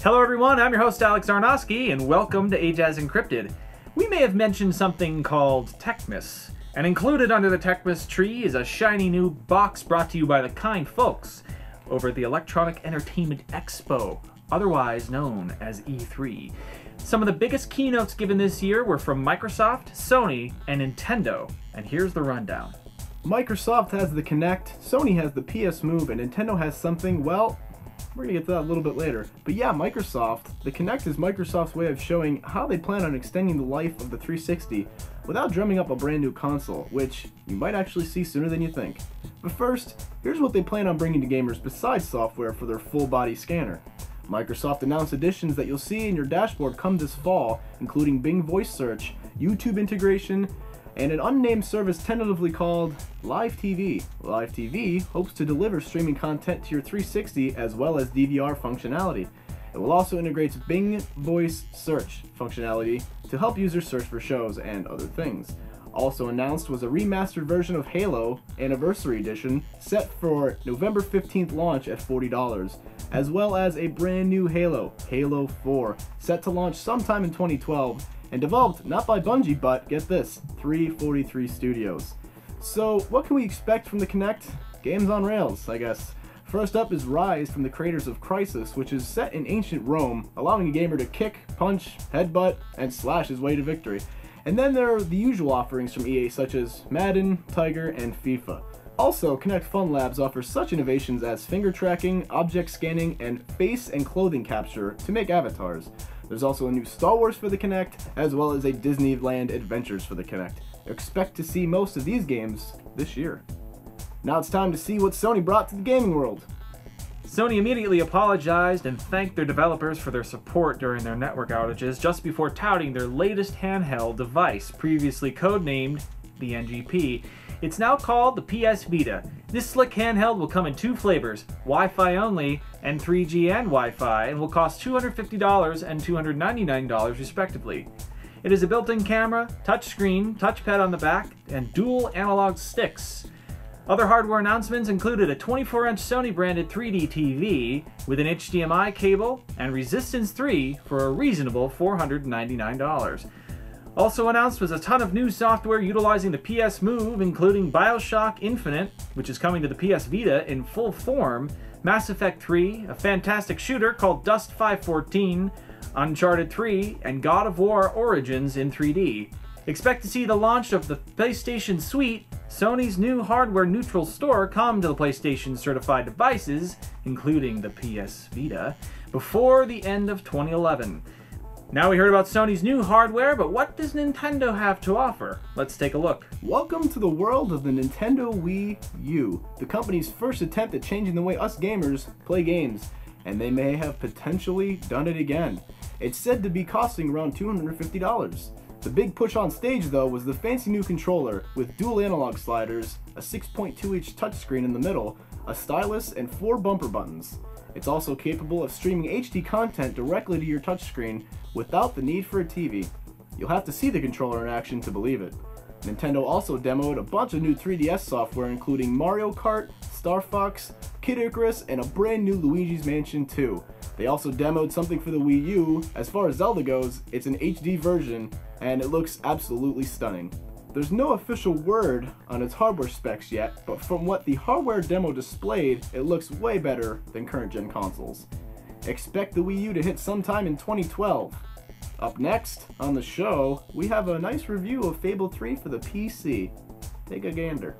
Hello everyone, I'm your host Alex Arnowski, and welcome to Ajazz Encrypted. We may have mentioned something called Techmas, and included under the Techmas tree is a shiny new box brought to you by the kind folks over at the Electronic Entertainment Expo, otherwise known as E3. Some of the biggest keynotes given this year were from Microsoft, Sony, and Nintendo, and here's the rundown. Microsoft has the Kinect, Sony has the PS Move, and Nintendo has something, well, we're going to get to that a little bit later. But yeah, Microsoft, the Kinect is Microsoft's way of showing how they plan on extending the life of the 360 without drumming up a brand new console, which you might actually see sooner than you think. But first, here's what they plan on bringing to gamers besides software for their full-body scanner. Microsoft announced additions that you'll see in your dashboard come this fall, including Bing Voice Search, YouTube integration, and an unnamed service tentatively called Live TV. Live TV hopes to deliver streaming content to your 360 as well as DVR functionality. It will also integrate Bing Voice Search functionality to help users search for shows and other things. Also announced was a remastered version of Halo Anniversary Edition set for November 15th launch at $40, as well as a brand new Halo, Halo 4, set to launch sometime in 2012, and developed not by Bungie, but get this, 343 Studios. So what can we expect from the Kinect? Games on rails, I guess. First up is Rise from the creators of Crysis, which is set in ancient Rome, allowing a gamer to kick, punch, headbutt, and slash his way to victory. And then there are the usual offerings from EA such as Madden, Tiger, and FIFA. Also, Kinect Fun Labs offers such innovations as finger tracking, object scanning, and face and clothing capture to make avatars. There's also a new Star Wars for the Kinect, as well as a Disneyland Adventures for the Kinect. Expect to see most of these games this year. Now it's time to see what Sony brought to the gaming world. Sony immediately apologized and thanked their developers for their support during their network outages just before touting their latest handheld device, previously codenamed the NGP. It's now called the PS Vita. This slick handheld will come in two flavors, Wi-Fi only and 3G and Wi-Fi, and will cost $250 and $299 respectively. It has a built-in camera, touchscreen, touchpad on the back, and dual analog sticks. Other hardware announcements included a 24-inch Sony-branded 3D TV with an HDMI cable and Resistance 3 for a reasonable $499. Also announced was a ton of new software utilizing the PS Move, including BioShock Infinite, which is coming to the PS Vita in full form, Mass Effect 3, a fantastic shooter called Dust 514, Uncharted 3, and God of War Origins in 3D. Expect to see the launch of the PlayStation Suite, Sony's new hardware-neutral store, come to the PlayStation-certified devices, including the PS Vita, before the end of 2011. Now we heard about Sony's new hardware, but what does Nintendo have to offer? Let's take a look. Welcome to the world of the Nintendo Wii U, the company's first attempt at changing the way us gamers play games, and they may have potentially done it again. It's said to be costing around $250. The big push on stage, though, was the fancy new controller with dual analog sliders, a 6.2-inch touchscreen in the middle, a stylus, and 4 bumper buttons. It's also capable of streaming HD content directly to your touchscreen without the need for a TV. You'll have to see the controller in action to believe it. Nintendo also demoed a bunch of new 3DS software, including Mario Kart, Star Fox, Kid Icarus, and a brand new Luigi's Mansion 2. They also demoed something for the Wii U. As far as Zelda goes, it's an HD version, and it looks absolutely stunning. There's no official word on its hardware specs yet, but from what the hardware demo displayed, it looks way better than current-gen consoles. Expect the Wii U to hit sometime in 2012. Up next on the show, we have a nice review of Fable 3 for the PC. Take a gander.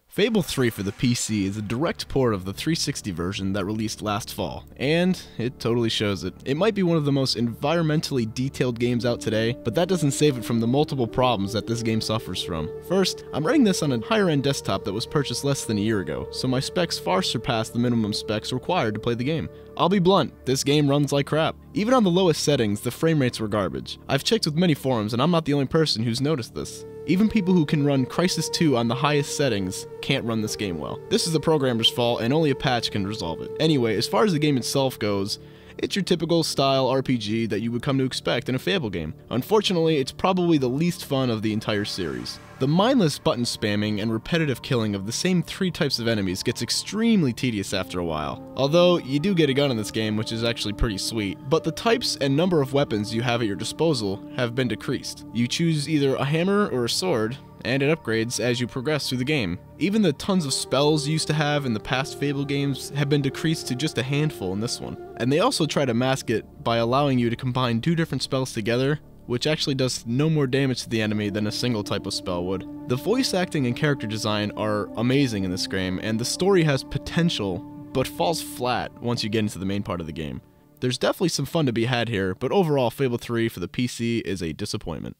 Fable 3 for the PC is a direct port of the 360 version that released last fall, and it totally shows it. It might be one of the most environmentally detailed games out today, but that doesn't save it from the multiple problems that this game suffers from. First, I'm running this on a higher-end desktop that was purchased less than a year ago, so my specs far surpass the minimum specs required to play the game. I'll be blunt, this game runs like crap. Even on the lowest settings, the frame rates were garbage. I've checked with many forums, and I'm not the only person who's noticed this. Even people who can run Crysis 2 on the highest settings can't run this game well. This is the programmer's fault, and only a patch can resolve it. Anyway, as far as the game itself goes, It's your typical style RPG that you would come to expect in a Fable game. Unfortunately, it's probably the least fun of the entire series. The mindless button spamming and repetitive killing of the same 3 types of enemies gets extremely tedious after a while. Although, you do get a gun in this game, which is actually pretty sweet, but the types and number of weapons you have at your disposal have been decreased. You choose either a hammer or a sword, and it upgrades as you progress through the game. Even the tons of spells you used to have in the past Fable games have been decreased to just a handful in this one. And they also try to mask it by allowing you to combine 2 different spells together, which actually does no more damage to the enemy than a single type of spell would. The voice acting and character design are amazing in this game, and the story has potential, but falls flat once you get into the main part of the game. There's definitely some fun to be had here, but overall Fable 3 for the PC is a disappointment.